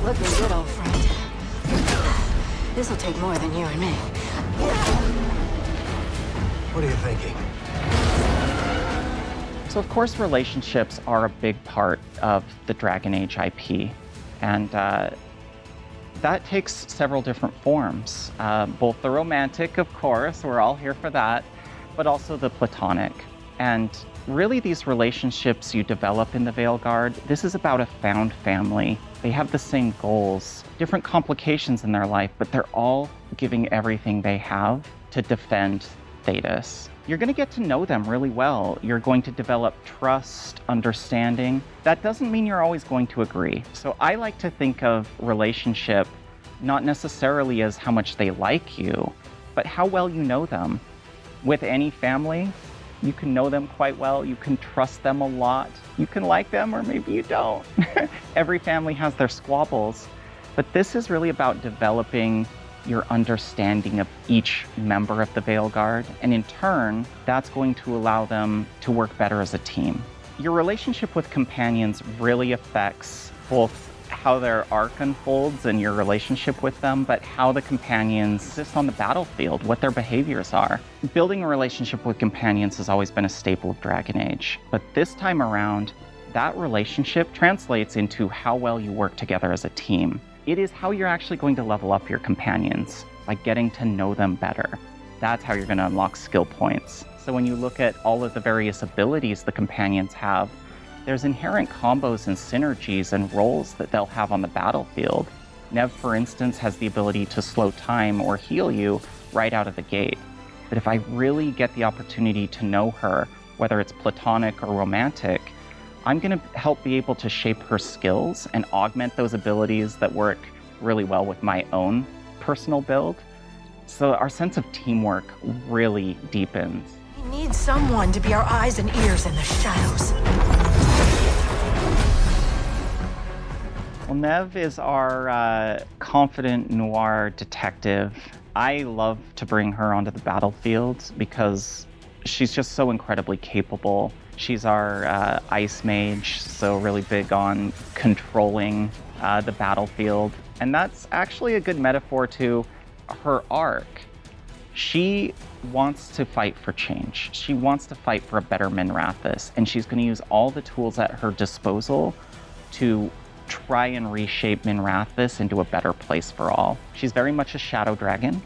looking good, old friend. This'll take more than you and me. What are you thinking? So of course relationships are a big part of the Dragon Age IP, and that takes several different forms. Both the romantic, of course, we're all here for that, but also the platonic. And really these relationships you develop in the Veilguard, this is about a found family. They have the same goals, different complications in their life, but they're all giving everything they have to defend Thedas. You're going to get to know them really well. You're going to develop trust, understanding. That doesn't mean you're always going to agree. So I like to think of relationship not necessarily as how much they like you, but how well you know them. With any family, you can know them quite well. You can trust them a lot. You can like them, or maybe you don't. Every family has their squabbles, but this is really about developing your understanding of each member of the Veilguard, and in turn, that's going to allow them to work better as a team. Your relationship with companions really affects both how their arc unfolds and your relationship with them, but how the companions exist on the battlefield, what their behaviors are. Building a relationship with companions has always been a staple of Dragon Age, but this time around, that relationship translates into how well you work together as a team. It is how you're actually going to level up your companions, by getting to know them better. That's how you're going to unlock skill points. So when you look at all of the various abilities the companions have, there's inherent combos and synergies and roles that they'll have on the battlefield. Neve, for instance, has the ability to slow time or heal you right out of the gate. But if I really get the opportunity to know her, whether it's platonic or romantic, I'm going to help be able to shape her skills and augment those abilities that work really well with my own personal build. So our sense of teamwork really deepens. We need someone to be our eyes and ears in the shadows. Well, Neve is our confident noir detective. I love to bring her onto the battlefield because she's just so incredibly capable. She's our ice mage, so really big on controlling the battlefield. And that's actually a good metaphor to her arc. She wants to fight for change. She wants to fight for a better Minrathous, and she's going to use all the tools at her disposal to try and reshape Minrathous into a better place for all. She's very much a shadow dragon.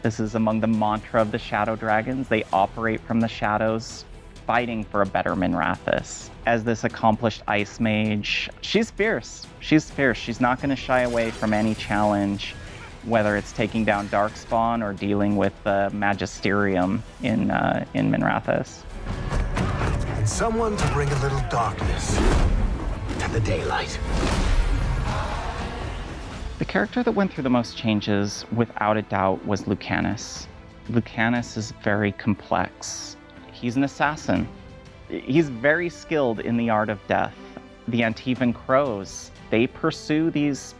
This is among the mantra of the shadow dragons. They operate from the shadows, fighting for a better Minrathous. As this accomplished ice mage, she's fierce. She's fierce. She's not going to shy away from any challenge, whether it's taking down Darkspawn or dealing with the Magisterium in Minrathous. And someone to bring a little darkness to the daylight. The character that went through the most changes, without a doubt, was Lucanis. Lucanis is very complex. He's an assassin. He's very skilled in the art of death. The Antivan Crows, they pursue these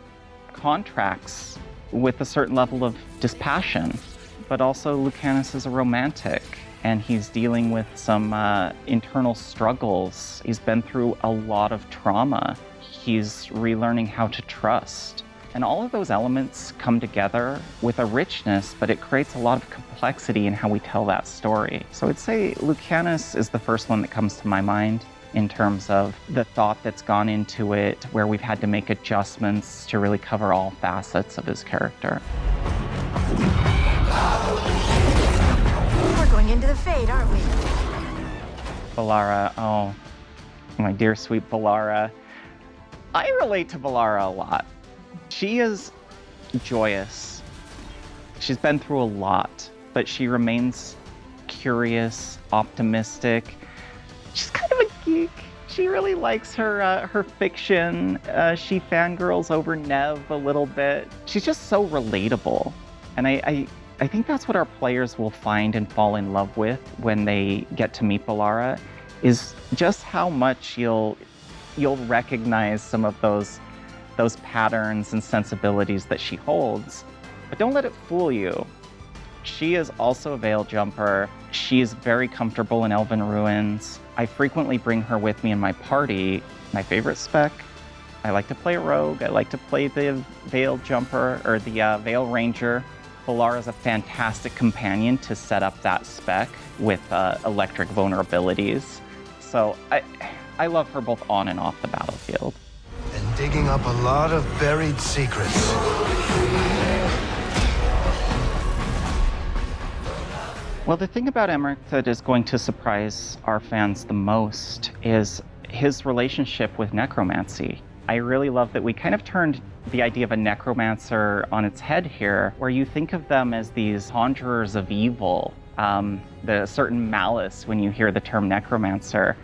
contracts with a certain level of dispassion. But also Lucanis is a romantic, and he's dealing with some internal struggles. He's been through a lot of trauma. He's relearning how to trust. And all of those elements come together with a richness, but it creates a lot of complexity in how we tell that story. So I'd say Lucanis is the first one that comes to my mind in terms of the thought that's gone into it, where we've had to make adjustments to really cover all facets of his character. We're going into the Fade, aren't we? Bellara, oh, my dear sweet Bellara. I relate to Bellara a lot. She is joyous. She's been through a lot, but she remains curious, optimistic. She's kind of a geek. She really likes her fiction. She fangirls over Neve a little bit. She's just so relatable. And I think that's what our players will find and fall in love with when they get to meet Bellara, is just how much you'll recognize some of those patterns and sensibilities that she holds. But don't let it fool you. She is also a Veil Jumper. She is very comfortable in Elven Ruins. I frequently bring her with me in my party. My favorite spec? I like to play a rogue. I like to play the Veil Jumper, or the Veil Ranger. Bellara is a fantastic companion to set up that spec with electric vulnerabilities. So I love her both on and off the battlefield. And digging up a lot of buried secrets. Well, the thing about Emmrich that is going to surprise our fans the most is his relationship with necromancy. I really love that we kind of turned the idea of a necromancer on its head here, where you think of them as these conjurers of evil, the certain malice when you hear the term necromancer,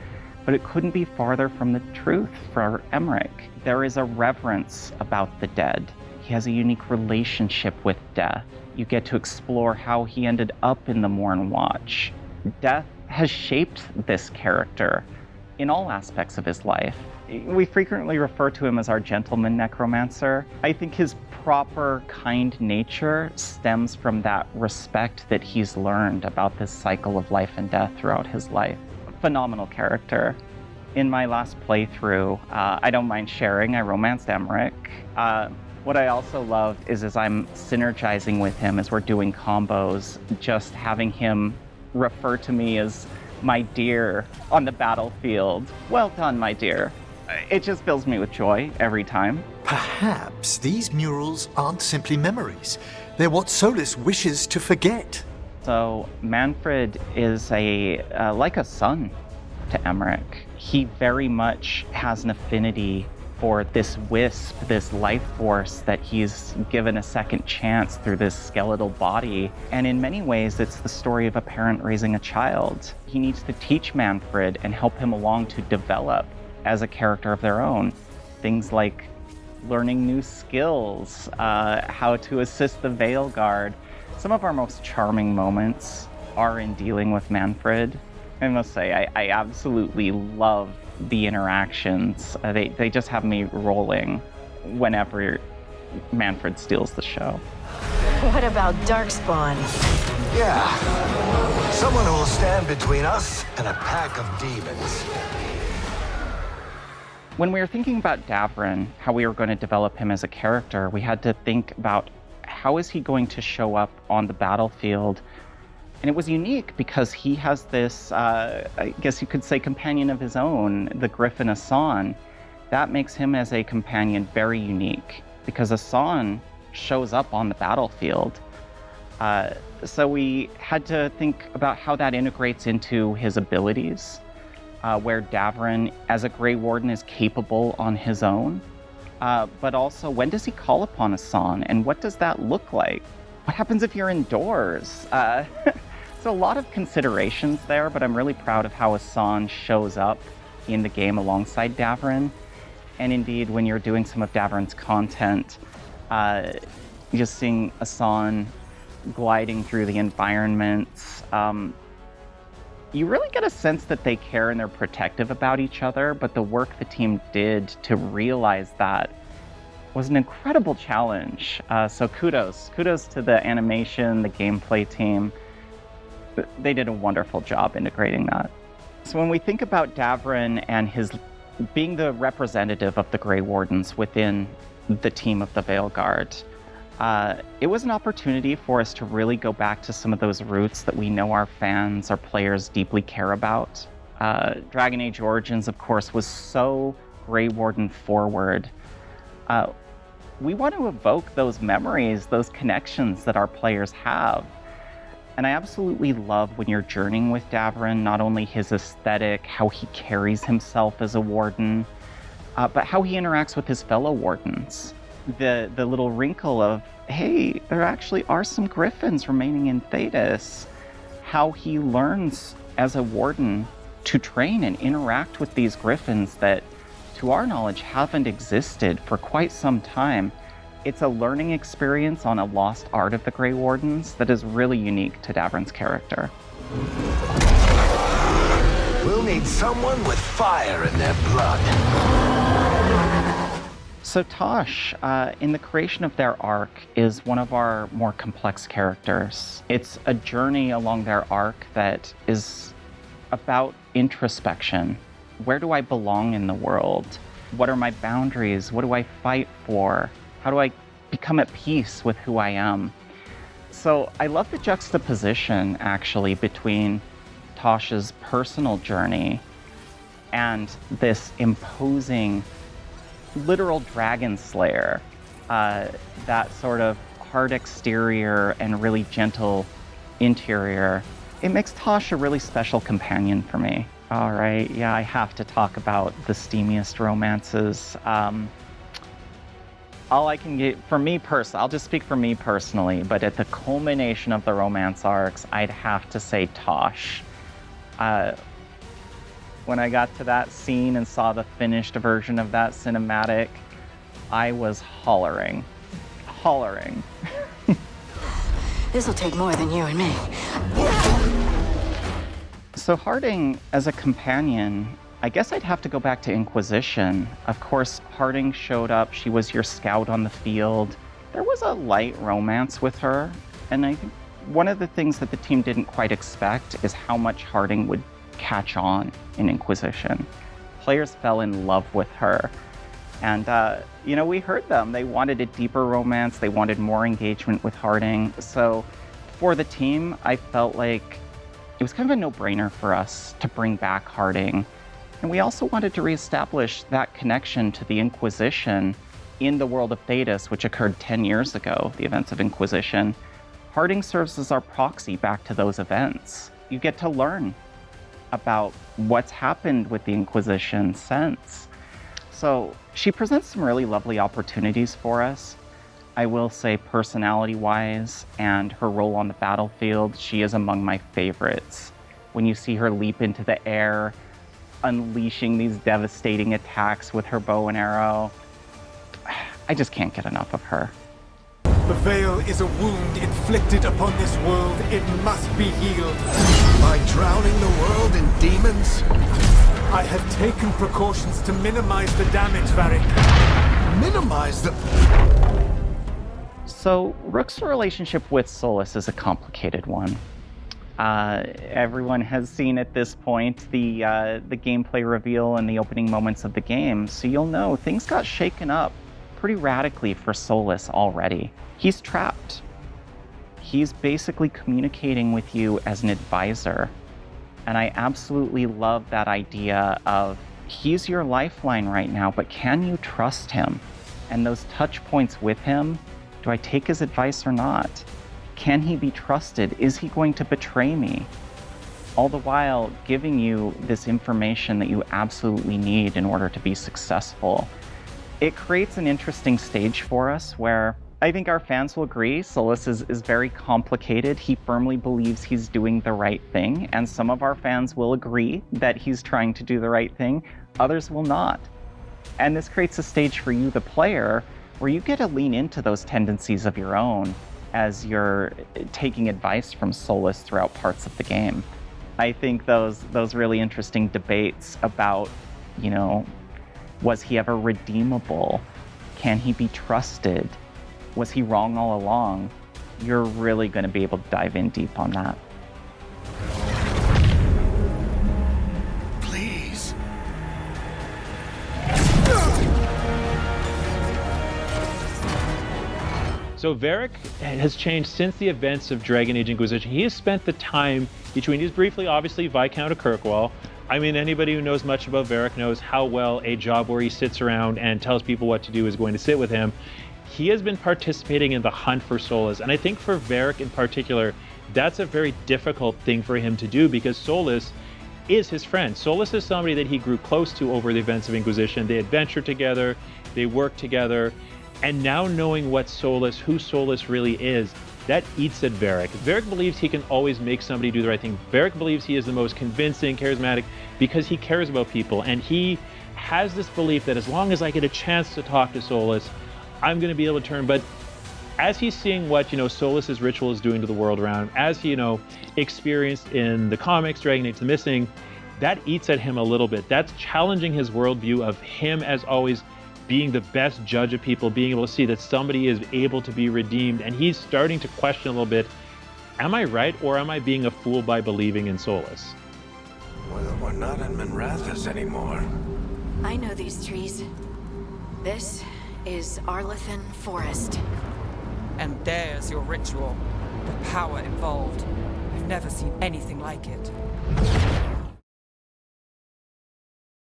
but it couldn't be farther from the truth for Emmrich. There is a reverence about the dead. He has a unique relationship with death. You get to explore how he ended up in the Morn Watch. Death has shaped this character in all aspects of his life. We frequently refer to him as our gentleman necromancer. I think his proper, kind nature stems from that respect that he's learned about this cycle of life and death throughout his life. Phenomenal character. In my last playthrough, I don't mind sharing, I romanced Emmrich. What I also love is as I'm synergizing with him as we're doing combos, just having him refer to me as my dear on the battlefield. Well done, my dear. It just fills me with joy every time. Perhaps these murals aren't simply memories. They're what Solas wishes to forget. So Manfred is like a son to Emmrich. He very much has an affinity for this wisp, this life force that he's given a second chance through this skeletal body. And in many ways, it's the story of a parent raising a child. He needs to teach Manfred and help him along to develop as a character of their own. Things like learning new skills, how to assist the Veilguard. Some of our most charming moments are in dealing with Manfred. I must say, I absolutely love the interactions. They just have me rolling whenever Manfred steals the show. What about Darkspawn? Yeah, someone who will stand between us and a pack of demons. When we were thinking about Davrin, how we were going to develop him as a character, we had to think about how is he going to show up on the battlefield. And it was unique because he has this, I guess you could say, companion of his own, the Griffin Asan. That makes him as a companion very unique because Asan shows up on the battlefield. So we had to think about how that integrates into his abilities, where Davrin, as a Grey Warden, is capable on his own. But also, when does he call upon Asan, and what does that look like? What happens if you're indoors? So a lot of considerations there, but I'm really proud of how Asan shows up in the game alongside Davrin. And indeed, when you're doing some of Davrin's content, just seeing Asan gliding through the environments, you really get a sense that they care and they're protective about each other, but the work the team did to realize that was an incredible challenge. So kudos to the animation, the gameplay team. They did a wonderful job integrating that. So when we think about Davrin and his being the representative of the Grey Wardens within the team of the Veilguard, it was an opportunity for us to really go back to some of those roots that we know our fans, our players deeply care about. Dragon Age Origins, of course, was so Grey Warden forward. We want to evoke those memories, those connections that our players have. And I absolutely love when you're journeying with Davrin, not only his aesthetic, how he carries himself as a warden, but how he interacts with his fellow wardens. The little wrinkle of, hey, there actually are some griffins remaining in Thedas. How he learns as a warden to train and interact with these griffins that, to our knowledge, haven't existed for quite some time. It's a learning experience on a lost art of the Grey Wardens that is really unique to Davrin's character. We'll need someone with fire in their blood. So Taash, in the creation of their arc, is one of our more complex characters. It's a journey along their arc that is about introspection. Where do I belong in the world? What are my boundaries? What do I fight for? How do I become at peace with who I am? So I love the juxtaposition, actually, between Taash's personal journey and this imposing literal dragon slayer, that sort of hard exterior and really gentle interior. It makes Taash a really special companion for me. All right, yeah, I have to talk about the steamiest romances. All I can get, for me personally, I'll just speak for me personally, but at the culmination of the romance arcs, I'd have to say Taash. When I got to that scene and saw the finished version of that cinematic, I was hollering. This'll take more than you and me. So Harding, as a companion, I guess I'd have to go back to Inquisition. Of course, Harding showed up. She was your scout on the field. There was a light romance with her. And I think one of the things that the team didn't quite expect is how much Harding would catch on in Inquisition. Players fell in love with her. And, we heard them. They wanted a deeper romance. They wanted more engagement with Harding. So for the team, I felt like it was kind of a no-brainer for us to bring back Harding. And we also wanted to reestablish that connection to the Inquisition in the world of Thedas, which occurred 10 years ago, the events of Inquisition. Harding serves as our proxy back to those events. You get to learn about what's happened with the Inquisition since. So she presents some really lovely opportunities for us. I will say, personality-wise and her role on the battlefield, she is among my favorites. When you see her leap into the air, unleashing these devastating attacks with her bow and arrow, I just can't get enough of her. The veil is a wound inflicted upon this world. It must be healed. By drowning the world in demons? I have taken precautions to minimize the damage, Varric. Minimize the... So, Rook's relationship with Solas is a complicated one. Everyone has seen at this point the gameplay reveal and the opening moments of the game, so you'll know things got shaken up pretty radically for Solas already. He's trapped. He's basically communicating with you as an advisor. And I absolutely love that idea of he's your lifeline right now, but can you trust him? And those touch points with him, do I take his advice or not? Can he be trusted? Is he going to betray me? All the while giving you this information that you absolutely need in order to be successful. It creates an interesting stage for us where I think our fans will agree Solas is very complicated. He firmly believes he's doing the right thing, and some of our fans will agree that he's trying to do the right thing. Others will not. And this creates a stage for you, the player, where you get to lean into those tendencies of your own as you're taking advice from Solas throughout parts of the game. I think those really interesting debates about, was he ever redeemable? Can he be trusted? Was he wrong all along? You're really going to be able to dive in deep on that. Please. So Varric has changed since the events of Dragon Age Inquisition. He has spent the time between, he's briefly, obviously, Viscount of Kirkwall. I mean, anybody who knows much about Varric knows how well a job where he sits around and tells people what to do is going to sit with him. He has been participating in the hunt for Solas, and I think for Varric in particular, that's a very difficult thing for him to do because Solas is his friend. Solas is somebody that he grew close to over the events of Inquisition. They adventured together, they worked together, and now knowing what Solas, who Solas really is, that eats at Varric. Varric believes he can always make somebody do the right thing. Varric believes he is the most convincing, charismatic, because he cares about people, and he has this belief that as long as I get a chance to talk to Solas, I'm going to be able to turn. But as he's seeing what, Solas's ritual is doing to the world around him, as he, experienced in the comics, Dragon Age The Missing, that eats at him a little bit. That's challenging his worldview of him as always being the best judge of people, being able to see that somebody is able to be redeemed. And he's starting to question a little bit, am I right or am I being a fool by believing in Solas? Well, we're not in Minrathous anymore. I know these trees. This is Arlathan Forest. And there's your ritual. The power involved. I've never seen anything like it.